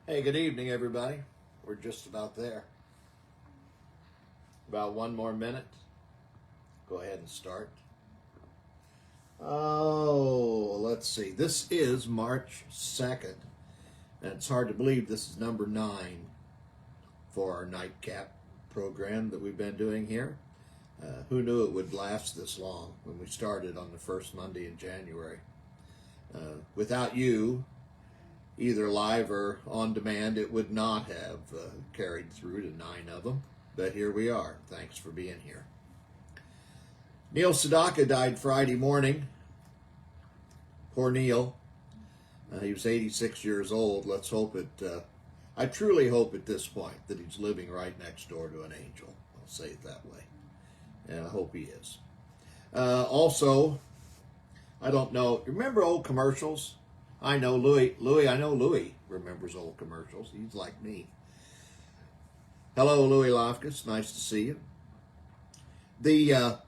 Hey, good evening, everybody. We're just about there. About one more minute. Go ahead and start. Oh, let's see. This is March 2nd, and it's hard to believe this is number 9 for our Nightcap program that we've been doing here. Who knew it would last this long when we started on the first Monday in January? Without you, either live or on demand, it would not have carried through to 9 of them. But here we are. Thanks for being here. Neil Sedaka died Friday morning. Poor Neil. He was 86 years old. Let's hope I truly hope at this point that he's living right next door to an angel. I'll say it that way. And I hope he is. Also, I don't know. Remember old commercials? I know Louis, I know Louis remembers old commercials. He's like me. Hello, Louis Lofkus. Nice to see you. The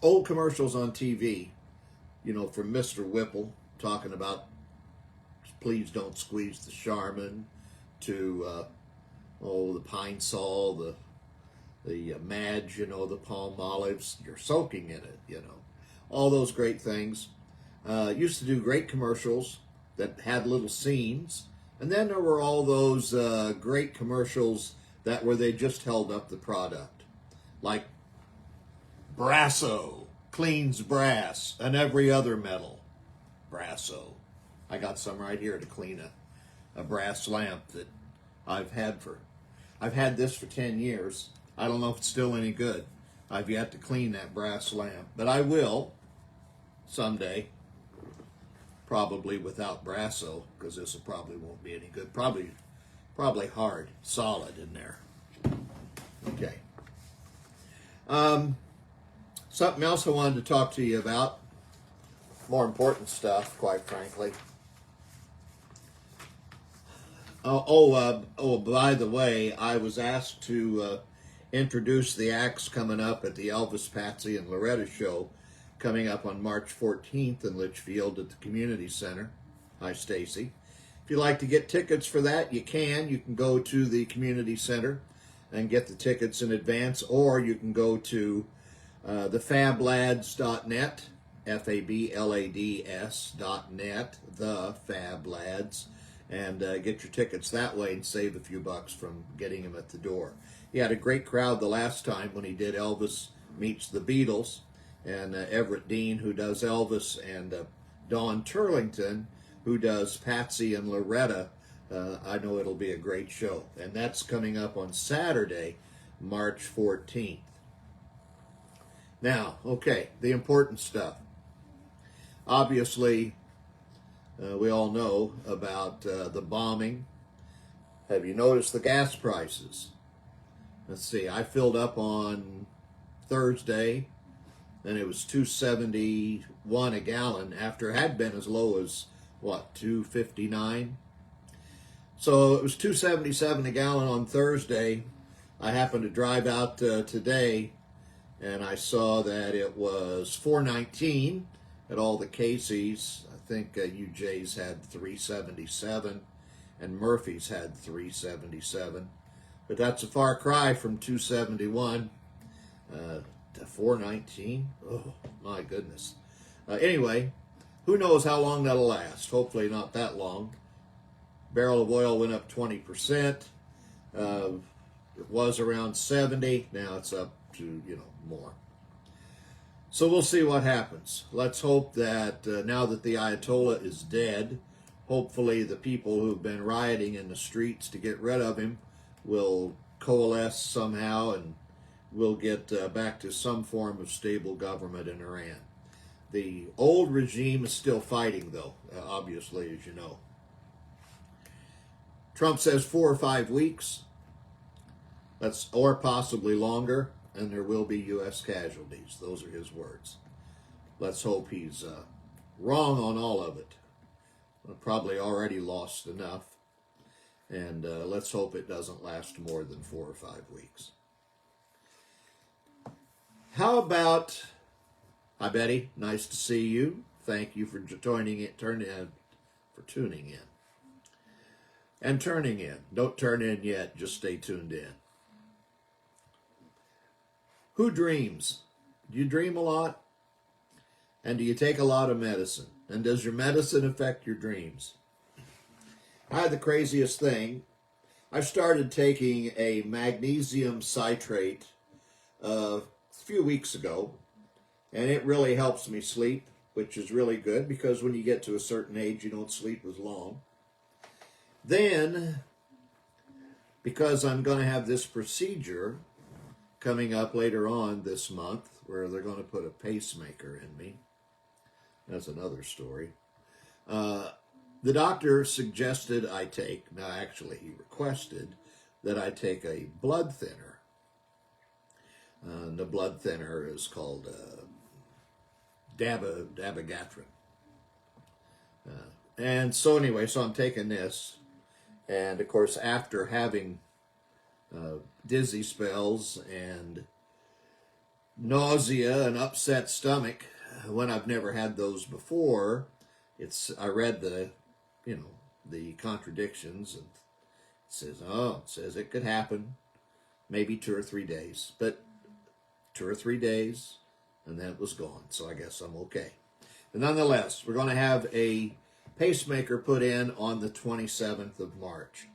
old commercials on TV, you know, from Mr. Whipple, talking about please don't squeeze the Charmin, to, the Pine Sol, the Madge, you know, the palm olives. You're soaking in it, you know. All those great things. Used to do great commercials that had little scenes, and then there were all those great commercials that where they just held up the product, like Brasso cleans brass and every other metal. Brasso. I got some right here to clean a brass lamp that I've had this for 10 years. I don't know if it's still any good. I've yet to clean that brass lamp, but I will someday. Probably without Brasso, because this probably won't be any good. Probably hard, solid in there. Okay. Something else I wanted to talk to you about. More important stuff, quite frankly. By the way, I was asked to introduce the acts coming up at the Elvis, Patsy, and Loretta show coming up on March 14th in Litchfield at the Community Center. Hi, Stacy. If you'd like to get tickets for that, you can. You can go to the Community Center and get the tickets in advance, or you can go to thefablads.net, FABLADS.net, the Fab Lads, and get your tickets that way and save a few bucks from getting them at the door. He had a great crowd the last time when he did Elvis Meets the Beatles, and Everett Dean, who does Elvis, and Dawn Turlington, who does Patsy and Loretta. I know it'll be a great show. And that's coming up on Saturday, March 14th. Now, okay, the important stuff. Obviously, we all know about the bombing. Have you noticed the gas prices? Let's see, I filled up on Thursday, and it was $2.71 a gallon after it had been as low as, what, $2.59? So it was $2.77 a gallon on Thursday. I happened to drive out today, and I saw that it was $4.19 at all the Casey's. I think UJ's had $3.77, and Murphy's had $3.77. But that's a far cry from $2.71. To $4.19. Oh, my goodness. Anyway, who knows how long that'll last? Hopefully not that long. Barrel of oil went up 20%. It was around 70. Now it's up to, more. So we'll see what happens. Let's hope that now that the Ayatollah is dead, hopefully the people who've been rioting in the streets to get rid of him will coalesce somehow, and we'll get back to some form of stable government in Iran. The old regime is still fighting, though, obviously, as you know. Trump says 4 or 5 weeks, or possibly longer, and there will be U.S. casualties. Those are his words. Let's hope he's wrong on all of it. Probably already lost enough, and let's hope it doesn't last more than 4 or 5 weeks. How about, hi Betty, nice to see you. Thank you for tuning in. and turning in. Don't turn in yet, just stay tuned in. Who dreams? Do you dream a lot? And do you take a lot of medicine? And does your medicine affect your dreams? I had the craziest thing. I started taking a magnesium citrate a few weeks ago, and it really helps me sleep, which is really good because when you get to a certain age, you don't sleep as long. Then, because I'm going to have this procedure coming up later on this month where they're going to put a pacemaker in me, that's another story. The doctor suggested I take, now actually he requested that I take a blood thinner. The blood thinner is called dabigatran. And so anyway, so I'm taking this. And of course, after having dizzy spells and nausea and upset stomach, when I've never had those before, I read the contradictions, and it says it could happen maybe 2 or 3 days, but 2 or 3 days, and then it was gone. So I guess I'm okay. But nonetheless, we're going to have a pacemaker put in on the 27th of March.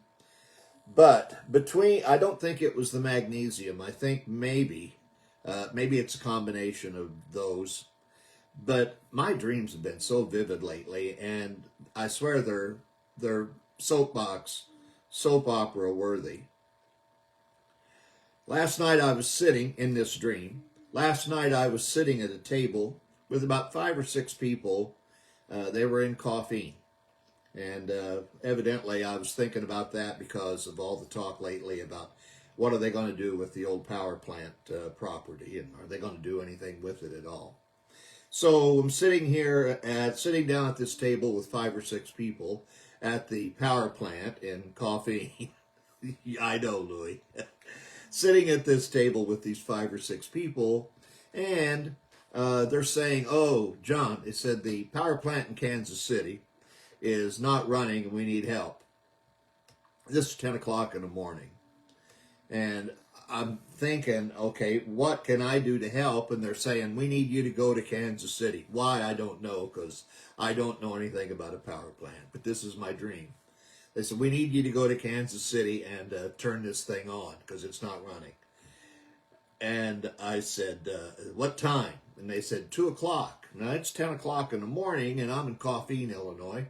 But I don't think it was the magnesium. I think maybe it's a combination of those. But my dreams have been so vivid lately, and I swear they're soap opera worthy. Last night I was sitting in this dream. Last night I was sitting at a table with about 5 or 6 people. They were in caffeine. And evidently I was thinking about that because of all the talk lately about what are they going to do with the old power plant property, and are they going to do anything with it at all. So I'm sitting down at this table with 5 or 6 people at the power plant in caffeine. I know, Louis. Sitting at this table with these 5 or 6 people, and they're saying, "Oh, John," they said, "the power plant in Kansas City is not running and we need help." This is 10 o'clock in the morning. And I'm thinking, okay, what can I do to help? And they're saying, "We need you to go to Kansas City." Why, I don't know, because I don't know anything about a power plant. But this is my dream. They said, "We need you to go to Kansas City and turn this thing on because it's not running." And I said, "What time?" And they said, 2 o'clock. Now, it's 10 o'clock in the morning, and I'm in Coffeen, Illinois.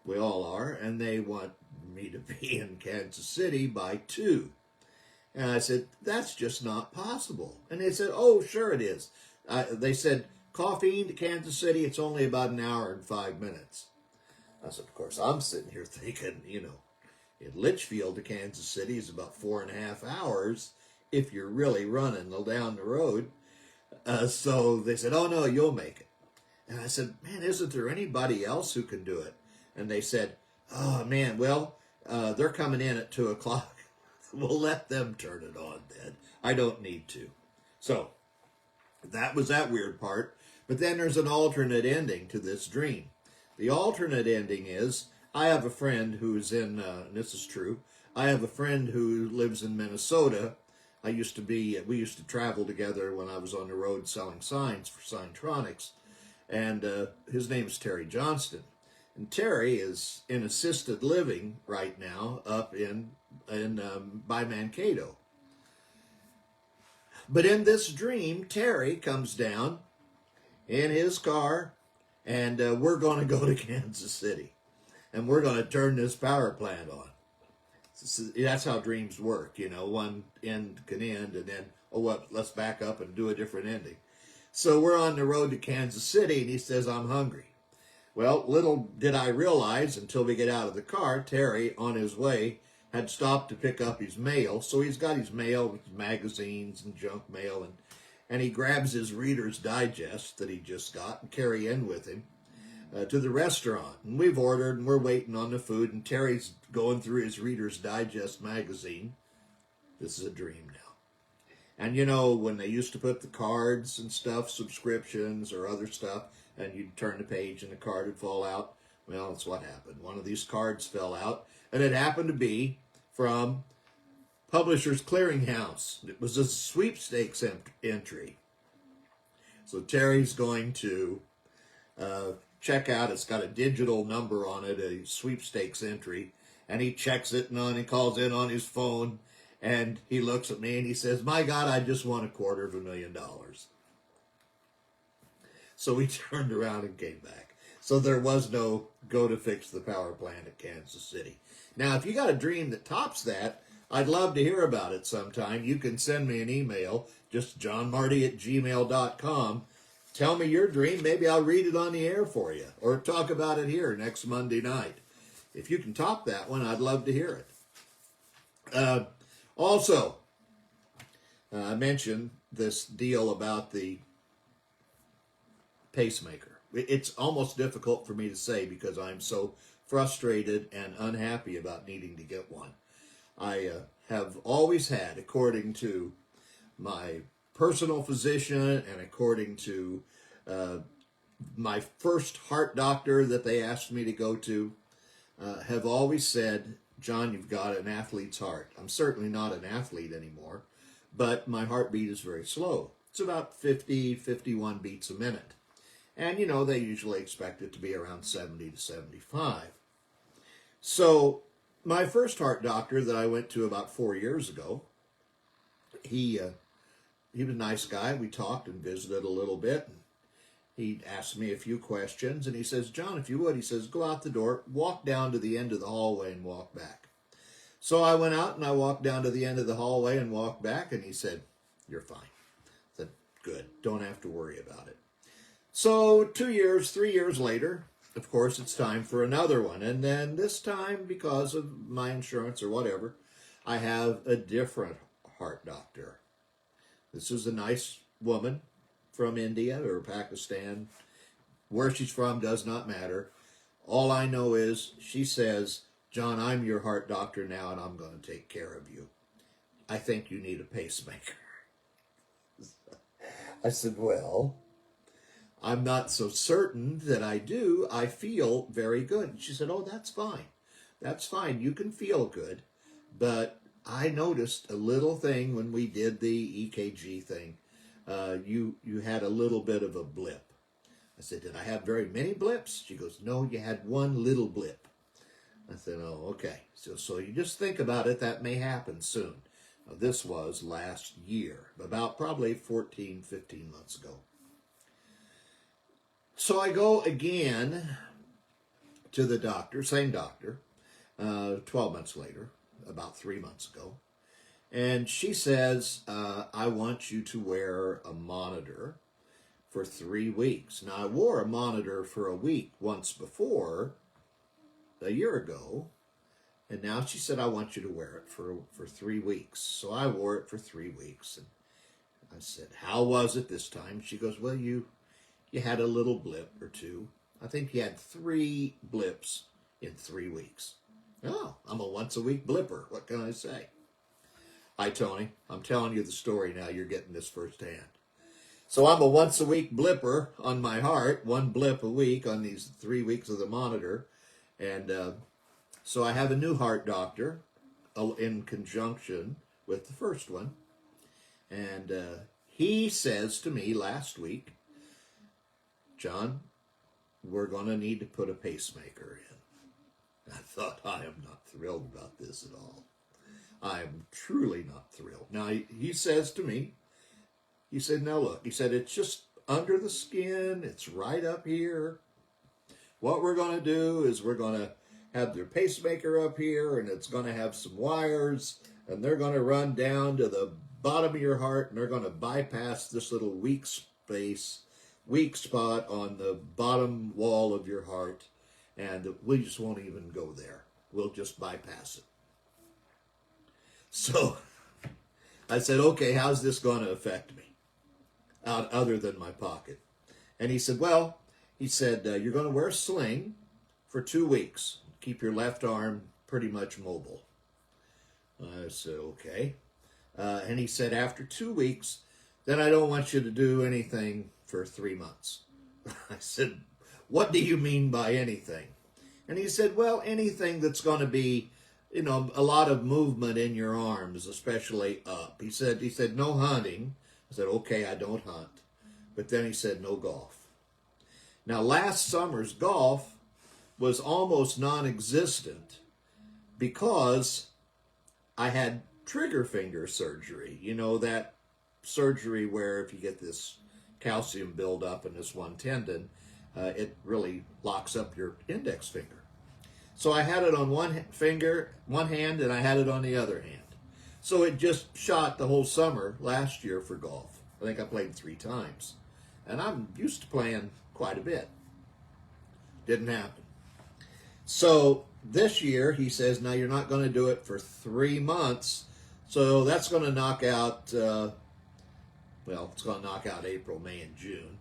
We all are. And they want me to be in Kansas City by 2. And I said, "That's just not possible." And they said, "Oh, sure it is." They said, "Coffeen to Kansas City, it's only about an hour and 5 minutes. I said, of course, I'm sitting here thinking, in Litchfield to Kansas City is about 4.5 hours if you're really running down the road. So they said, "Oh, no, you'll make it." And I said, "Man, isn't there anybody else who can do it?" And they said, "Oh, man, well, they're coming in at 2 o'clock. We'll let them turn it on then. I don't need to." So that was that weird part. But then there's an alternate ending to this dream. The alternate ending is, I have a friend who's in, this is true, I have a friend who lives in Minnesota. We used to travel together when I was on the road selling signs for Signtronics. And his name is Terry Johnston. And Terry is in assisted living right now up by Mankato. But in this dream, Terry comes down in his car, and we're going to go to Kansas City. And we're going to turn this power plant on. That's how dreams work, one end can end, and then, let's back up and do a different ending. So we're on the road to Kansas City, and he says, "I'm hungry." Well, little did I realize until we get out of the car, Terry, on his way, had stopped to pick up his mail. So he's got his mail with magazines and junk mail, and he grabs his Reader's Digest that he just got and carry in with him to the restaurant. And we've ordered, and we're waiting on the food, and Terry's going through his Reader's Digest magazine. This is a dream now. And when they used to put the cards and stuff, subscriptions or other stuff, and you'd turn the page and the card would fall out. Well, that's what happened. One of these cards fell out, and it happened to be from Publishers Clearinghouse. It was a sweepstakes entry. So Terry's going to check out. It's got a digital number on it, a sweepstakes entry, and he checks it, and he calls in on his phone, and he looks at me and he says, "My God, I just won $250,000." So we turned around and came back. So there was no go to fix the power plant at Kansas City. Now, if you got a dream that tops that, I'd love to hear about it sometime. You can send me an email, just johnmarty@gmail.com. Tell me your dream. Maybe I'll read it on the air for you or talk about it here next Monday night. If you can top that one, I'd love to hear it. Also, I mentioned this deal about the pacemaker. It's almost difficult for me to say because I'm so frustrated and unhappy about needing to get one. I have always had, according to my personal physician and according to my first heart doctor that they asked me to go to, have always said, "John, you've got an athlete's heart." I'm certainly not an athlete anymore, but my heartbeat is very slow. It's about 50, 51 beats a minute. And, you know, they usually expect it to be around 70 to 75. So my first heart doctor that I went to about 4 years ago, he was a nice guy. We talked and visited a little bit. And he asked me a few questions, and he says, "John, if you would," he says, "go out the door, walk down to the end of the hallway and walk back." So I went out and I walked down to the end of the hallway and walked back, and he said, "You're fine." I said, "Good, don't have to worry about it." So 2 years, 3 years later, of course, it's time for another one. And then this time, because of my insurance or whatever, I have a different heart doctor. This is a nice woman from India or Pakistan. Where she's from does not matter. All I know is she says, "John, I'm your heart doctor now, and I'm going to take care of you. I think you need a pacemaker." I said, "Well, I'm not so certain that I do. I feel very good." She said, "Oh, that's fine. That's fine. You can feel good." But I noticed a little thing when we did the EKG thing. You had a little bit of a blip. I said, "Did I have very many blips?" She goes, "No, you had one little blip." I said, "Oh, okay. So you just think about it. That may happen soon." Now, this was last year, about probably 14, 15 months ago. So I go again to the doctor, same doctor, 12 months later, about 3 months ago. And she says, "I want you to wear a monitor for 3 weeks." Now, I wore a monitor for a week once before, a year ago. And now she said, "I want you to wear it for 3 weeks. So I wore it for 3 weeks. And I said, "How was it this time?" She goes, "Well, you had a little blip or two. I think you had 3 blips in 3 weeks." Oh, I'm a once-a-week blipper. What can I say? Hi, Tony. I'm telling you the story now. You're getting this firsthand. So I'm a once-a-week blipper on my heart, 1 blip a week on these 3 weeks of the monitor. And so I have a new heart doctor in conjunction with the first one. And he says to me last week, "John, we're going to need to put a pacemaker in." I thought, I am not thrilled about this at all. I am truly not thrilled. Now, he says to me, he said, "Now look," he said, "it's just under the skin. It's right up here. What we're going to do is we're going to have their pacemaker up here, and it's going to have some wires, and they're going to run down to the bottom of your heart, and they're going to bypass this little weak spot on the bottom wall of your heart, and we just won't even go there. We'll just bypass it." So I said, "Okay, how's this going to affect me other than my pocket?" And he said, "Well," he said, "you're going to wear a sling for 2 weeks. Keep your left arm pretty much mobile." I said, "Okay." And he said, "After 2 weeks, then I don't want you to do anything for 3 months." I said, "What do you mean by anything?" And he said, well, anything that's going to be, you know, a lot of movement in your arms, especially up. He said, no hunting. I said, okay, I don't hunt. But then he said, no golf. Now, last summer's golf was almost non-existent because I had trigger finger surgery. You know, that surgery where if you get this calcium buildup in this one tendon, it really locks up your index finger. So I had it on one hand, and I had it on the other hand. So it just shot the whole summer last year for golf. I think I played 3 times. And I'm used to playing quite a bit. Didn't happen. So this year, he says, now you're not going to do it for 3 months. So that's going to knock out, well, it's going to knock out April, May, and June.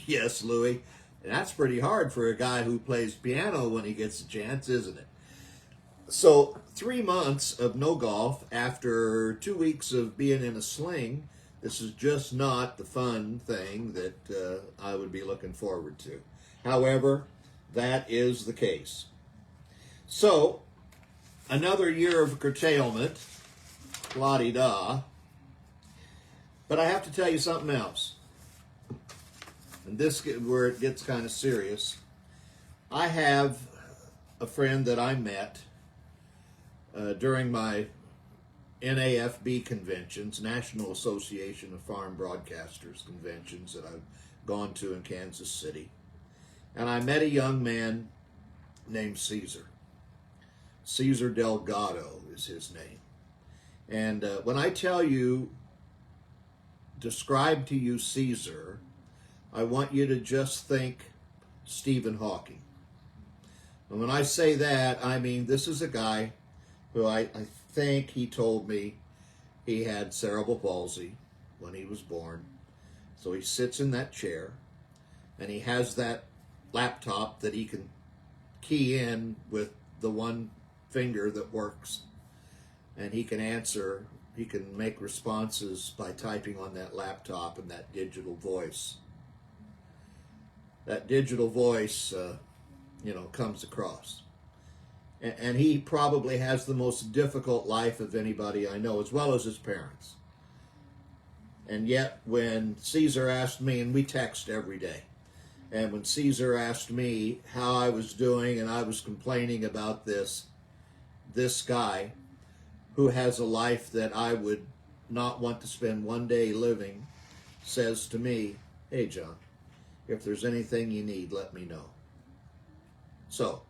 Yes, Louis. And that's pretty hard for a guy who plays piano when he gets a chance, isn't it? So 3 months of no golf after 2 weeks of being in a sling, this is just not the fun thing that I would be looking forward to. However, that is the case. So, another year of curtailment, la-di-da. But I have to tell you something else. And this is where it gets kind of serious. I have a friend that I met during my NAFB conventions, National Association of Farm Broadcasters conventions that I've gone to in Kansas City. And I met a young man named Caesar. Caesar Delgado is his name. And when I tell you, describe to you Caesar, I want you to just think Stephen Hawking. And when I say that, I mean this is a guy who I think he told me he had cerebral palsy when he was born. So he sits in that chair, and he has that laptop that he can key in with the one finger that works. And he can answer, he can make responses by typing on that laptop and that digital voice. That digital voice, comes across. And he probably has the most difficult life of anybody I know, as well as his parents. And yet, when Caesar asked me, and we text every day, and when Caesar asked me how I was doing, and I was complaining about this guy who has a life that I would not want to spend one day living, says to me, hey, John, if there's anything you need, let me know. So,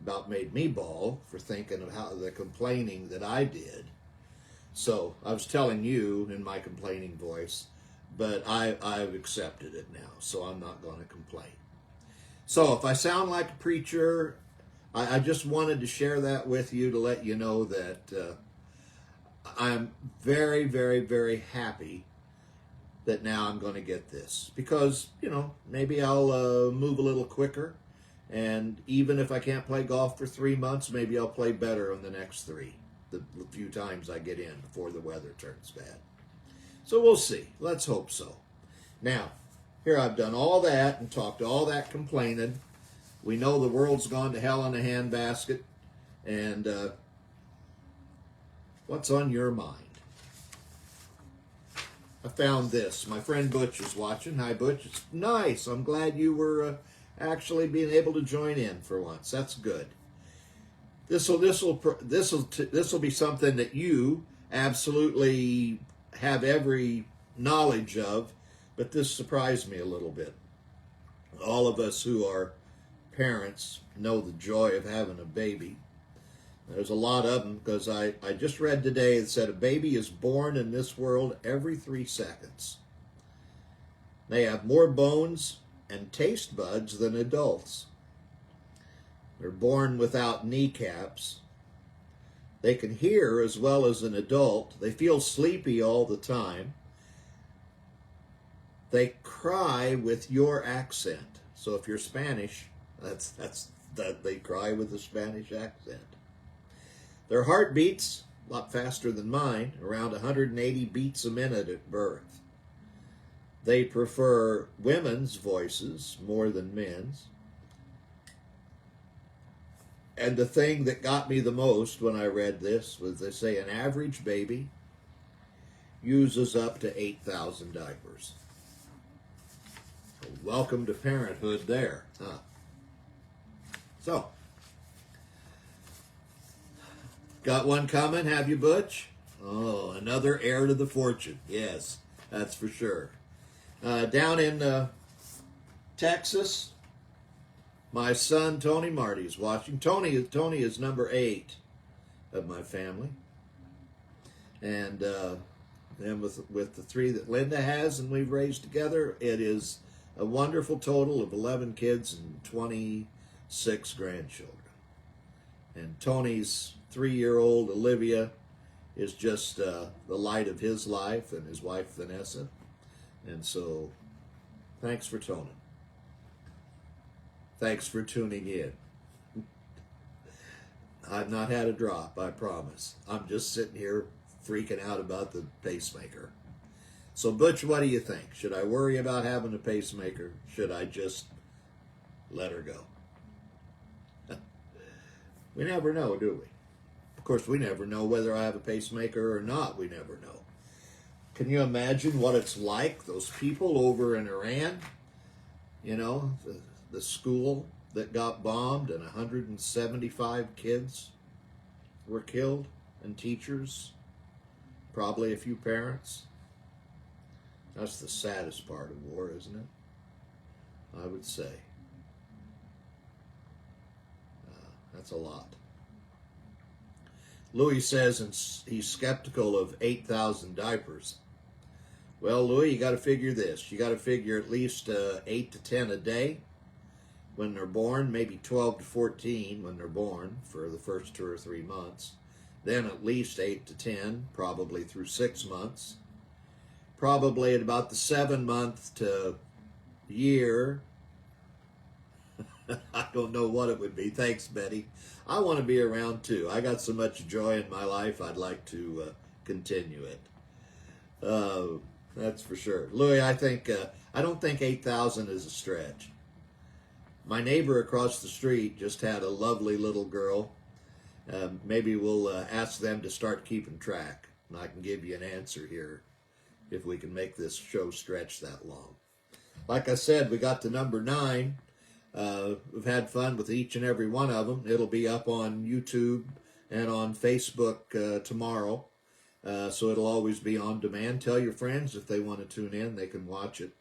about made me bawl for thinking of how the complaining that I did. So, I was telling you in my complaining voice, but I've accepted it now, so I'm not going to complain. So, if I sound like a preacher, I just wanted to share that with you to let you know that I'm very, very, very happy that now I'm going to get this. Because, maybe I'll move a little quicker. And even if I can't play golf for 3 months, maybe I'll play better in the next 3, the few times I get in before the weather turns bad. So we'll see. Let's hope so. Now, here I've done all that and talked all that complaining. We know the world's gone to hell in a handbasket. And what's on your mind? I found this. My friend Butch is watching. Hi, Butch. It's nice. I'm glad you were actually being able to join in for once. That's good. This will be something that you absolutely have every knowledge of, but this surprised me a little bit. All of us who are parents know the joy of having a baby. There's a lot of them, because I just read today that said a baby is born in this world every 3 seconds. They have more bones and taste buds than adults. They're born without kneecaps. They can hear as well as an adult. They feel sleepy all the time. They cry with your accent. So if you're Spanish, that's they cry with a Spanish accent. Their heart beats a lot faster than mine, around 180 beats a minute at birth. They prefer women's voices more than men's. And the thing that got me the most when I read this was they say an average baby uses up to 8,000 diapers. So welcome to parenthood there, huh? So, got one coming, have you, Butch? Oh, another heir to the fortune. Yes, that's for sure. Down in Texas, my son Tony Marty is watching. Tony is number 8 of my family, and then with the 3 that Linda has and we've raised together, it is a wonderful total of 11 kids and 26 grandchildren. And Tony's 3-year-old Olivia is just the light of his life, and his wife Vanessa. And so, thanks for Tony. Thanks for tuning in. I've not had a drop, I promise. I'm just sitting here freaking out about the pacemaker. So, Butch, what do you think? Should I worry about having a pacemaker? Should I just let her go? We never know, do we? Of course, we never know whether I have a pacemaker or not. We never know. Can you imagine what it's like? Those people over in Iran, you know, the school that got bombed and 175 kids were killed, and teachers, probably a few parents. That's the saddest part of war, isn't it? I would say. That's a lot. Louis says he's skeptical of 8,000 diapers. Well, Louis, you got to figure this. You got to figure at least 8 to 10 a day when they're born, maybe 12 to 14 when they're born for the first 2 or 3 months. Then at least 8 to 10, probably through 6 months. Probably at about the 7-month to year. I don't know what it would be. Thanks, Betty. I want to be around too. I got so much joy in my life, I'd like to continue it. That's for sure. Louis, I don't think 8,000 is a stretch. My neighbor across the street just had a lovely little girl. Maybe we'll ask them to start keeping track, and I can give you an answer here if we can make this show stretch that long. Like I said, we got to number 9. We've had fun with each and every one of them. It'll be up on YouTube and on Facebook tomorrow, so it'll always be on demand. Tell your friends if they want to tune in, they can watch it.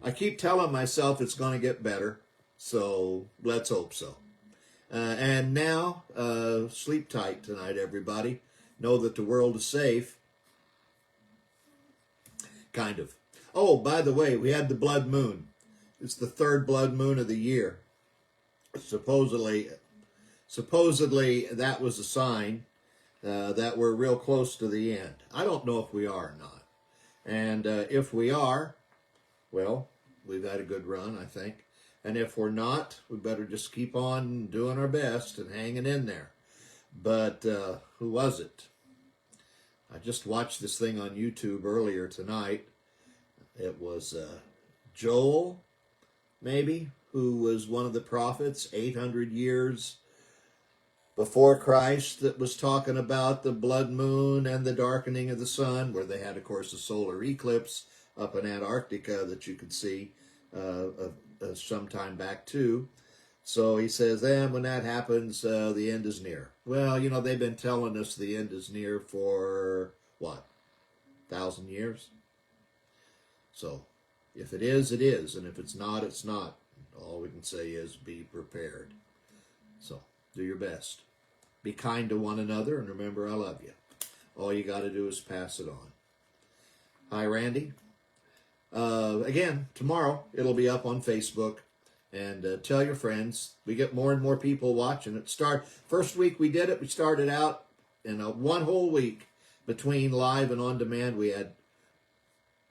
I keep telling myself it's going to get better, so let's hope so. And now, sleep tight tonight, everybody. Know that the world is safe. Kind of. Oh, by the way, we had the blood moon. It's the 3rd blood moon of the year. Supposedly that was a sign that we're real close to the end. I don't know if we are or not. And if we are, well, we've had a good run, I think. And if we're not, we better just keep on doing our best and hanging in there. But who was it? I just watched this thing on YouTube earlier tonight. It was Joel, maybe, who was one of the prophets 800 years before Christ, that was talking about the blood moon and the darkening of the sun, where they had, of course, a solar eclipse up in Antarctica that you could see some time back too. So he says, then when that happens, the end is near. Well, you know, they've been telling us the end is near for, what, 1,000 years? So if it is, it is. And if it's not, it's not. All we can say is be prepared. So do your best. Be kind to one another, and remember, I love you. All you got to do is pass it on. Hi, Randy. Again, tomorrow it'll be up on Facebook. And tell your friends. We get more and more people watching it. First week we did it, we started out in one whole week between live and on demand. We had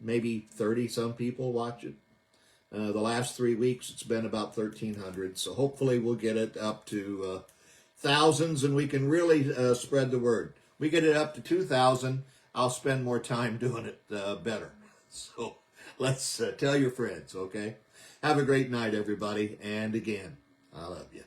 maybe 30-some people watch it. The last 3 weeks it's been about 1,300. So hopefully we'll get it up to thousands, and we can really spread the word. We get it up to 2,000, I'll spend more time doing it better. So let's tell your friends, okay? Have a great night, everybody. And again, I love you.